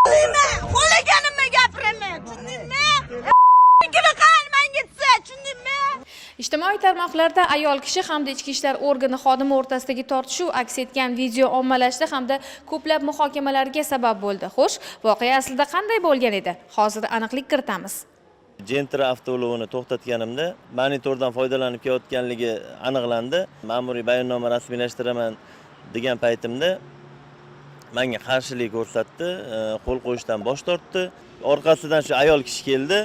Xohlaganimni gapiraman, tushundingmi? Fikri qalman ketsa, tushundingmi? Ijtimoiy tarmoqlarda ayol kishi hamda ichki ishlar organi xodimi o'rtasidagi tortishuv aks etgan video ommalashdi hamda ko'plab muhokamalarga sabab bo'ldi. Xo'sh, voqea aslida qanday bo'lgan edi? Hozir aniqlik kiritamiz. Gentra avtoulovini to'xtatganimda monitordan foydalanib kelayotganligi aniqlandi. Ma'muriy bayonnoma rasmiylashtiraman degan paytimda menga qarshilik ko'rsatdi, qo'l qo'yishdan bosh tortdi. Orqasidan shu ayol kishi keldi.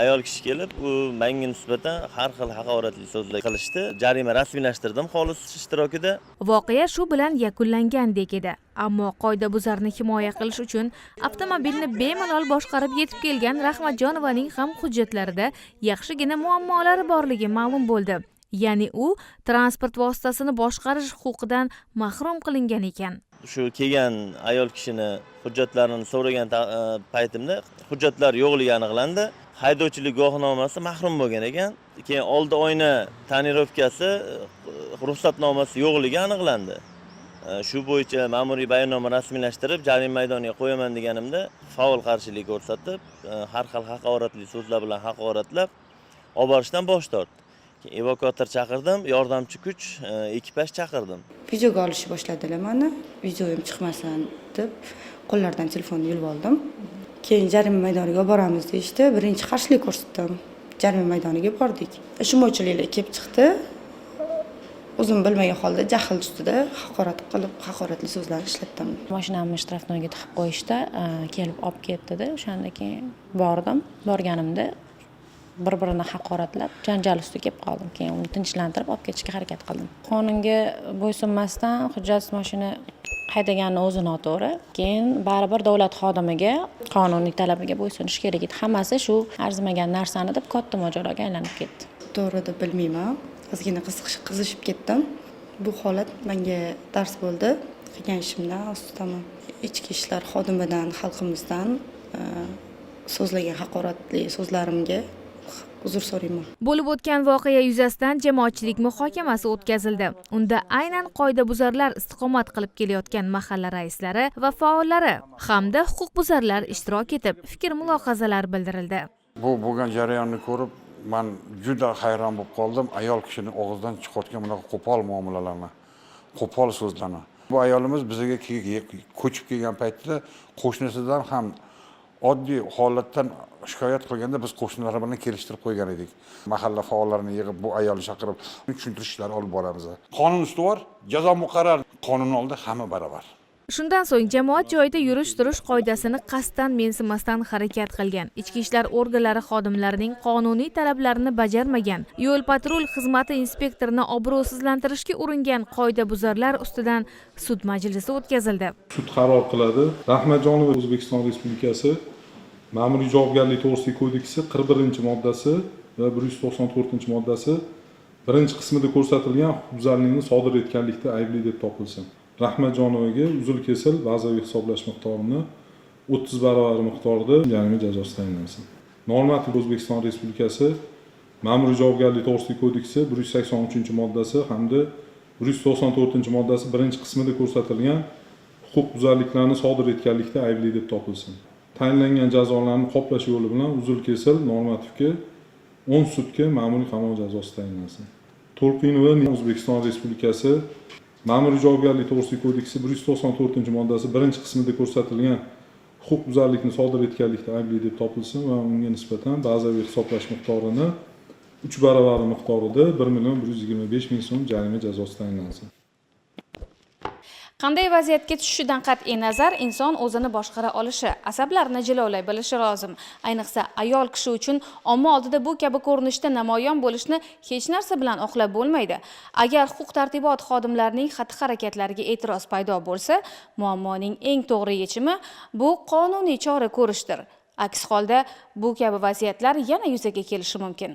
Ayol kishi kelib, u menga nisbatan har xil haqoratli so'zlar qilishdi. Jarima rasmiylashtirdim xolis ishtirokida. Voqea shu bilan yakunlangandek edi. Ammo qoidabuzarni himoya qilish uchun avtomobilni bemalol boshqarib yetib kelgan Rahmatjonovaning ham hujjatlarida yaxshigina muammolari borligi ma'lum bo'ldi. Ya'ni u transport vositasini boshqarish huquqidan mahrum qilingan ekan. Shu kelgan ayol kishini hujjatlarini so'ragan paytimda hujjatlar yo'qligi aniqlandi. Haydovchilik guvohnomasi mahrum bo'lgan ekan. Keyin oldi oyna tonirovkasi, ruxsatnomasi yo'qligi aniqlandi. Shu bo'yicha ma'muriy bayonnoma rasmiylashtirib, jarima maydoniga qo'yaman deganimda faol qarshilik ko'rsatib, har xil haqoratli so'zlar bilan haqoratlab, olib borishdan bosh tortdi. Evakuator chaqirdim, yordamchi kuch, ekipaj chaqirdim. Videoga olishni boshladilar meni. Videoyim chiqmasin deb qo'llaridan telefonni yulib oldim. Keyin jarima maydoniga boramiz deyishdi. Birinchi qarshilik ko'rsatdim. Jarima maydoniga bordik. Shumovchiliklar kelib chiqdi. O'zim bilmagan holda jahl ustida haqorat qilib, haqoratli so'zlarni ishlatdim. Mashinamni shtrafnoyga tiqib qo'yishda kelib olib ketdi-da. O'shanda keyin bordim. Borganimda bir-birini haqoratlab, janjal ustiga kelib qoldim. Keyin uni tinchlantirib olib ketishga harakat qildim. Qonunga bo'ysunmasdan hujjatsiz mashina haydaganni o'zi noto'g'ri. Keyin baribir davlat xodimiga qonuniy talabiga bo'ysunish kerak edi. Hammasi shu arzimagan narsani deb katta mojaroga aylanib ketdi. To'g'ri deb bilmayman. Ozgina qizishib ketdim. Bu holat menga dars bo'ldi. Qilgan ishimdan ostidaman. Ichki ishlar xodimidan, xalqimizdan so'zlagan haqoratli so'zlarimga uzr so'rayman. Bo'lib o'tgan voqea yuzasidan jamoatchilik muhokamasi o'tkazildi. Unda aynan qoidabuzarlar istiqomat qilib kelayotgan mahalla raislari va faollari hamda huquqbuzarlar ishtirok etib, fikr-mulohazalar bildirildi. Bu bo'lgan jarayonni ko'rib, men juda hayron bo'lib qoldim. Ayol kishini og'zidan chiqayotgan bunaqa qo'pol muomalalarni, qo'pol so'zlarni. Bu ayolimiz bizga ko'chib kelgan paytda qo'shnisidan ham oddiy holatdan shikoyat qilganda biz qo'shnilar bilan kelishtirib qo'ygan edik. Mahalla faollarini yig'ib bu ayolni chaqirib tushuntirishlar olib boramiz. Qonun ustuvor, jazo muqarrar. Qonun oldida hamma barobar. Shundan so'ng jamoat joyida yurish-turish qoidasini qasddan mensimasdan harakat qilgan, ichki ishlar organlari xodimlarining qonuniy talablarini bajarmagan, yo'l-patrul xizmati inspektorini obro'sizlantirishga uringan qoidabuzarlar ustidan sud majlisi o'tkazildi. Sud qaror qiladi. Rahmatjonova O'zbekiston Respublikasi Ma'muriy javobgarlik to'g'risidagi kodeksi 41-moddasi va 194-moddasi birinchi qismida ko'rsatilgan huquqbuzarlikni sodir etganlikda aybli deb topilsin. Rahmatjonovaga uzr-kesil bazaviy hisoblash miqdorini 30 barobar miqdorda jarima jazosi tayinlansin. Normativ O'zbekiston Respublikasi Ma'muriy javobgarlik to'g'risidagi kodeksi 183-moddasi hamda 194-moddasi birinchi qismida ko'rsatilgan huquqbuzarliklarni sodir etganlikda aybli deb topilsin. Tayinlangan jazolarni qoplash yo'li bilan uzr-kesil normativga 10 sutka ma'muriy qamoq jazosi tayinlansin. To'lqinova O'zbekiston Respublikasi Ma'muriy javobgarlik to'g'risidagi kodeksi 194-moddasi birinchi qismida ko'rsatilgan huquqbuzarlikni sodir etganlikda aybli deb topilsin va unga nisbatan bazaviy hisoblash miqdorini 3 barobar miqdorida 1,125,000 so'm jarima jazosi tayinlansin. Qanday vaziyatga tushishidan qat'iy nazar inson o'zini boshqara olishi, asablarini jilovlay bilishi lozim. Ayniqsa ayol kishi uchun omma oldida bu kabi ko'rinishda namoyon bo'lishni hech narsa bilan oqlab bo'lmaydi. Agar huquq-tartibot xodimlarining xatti-harakatlariga e'tiroz paydo bo'lsa, muammoning eng to'g'ri yechimi bu qonuniy chora ko'rishdir. Aks holda bu kabi vaziyatlar yana yuzaga kelishi mumkin.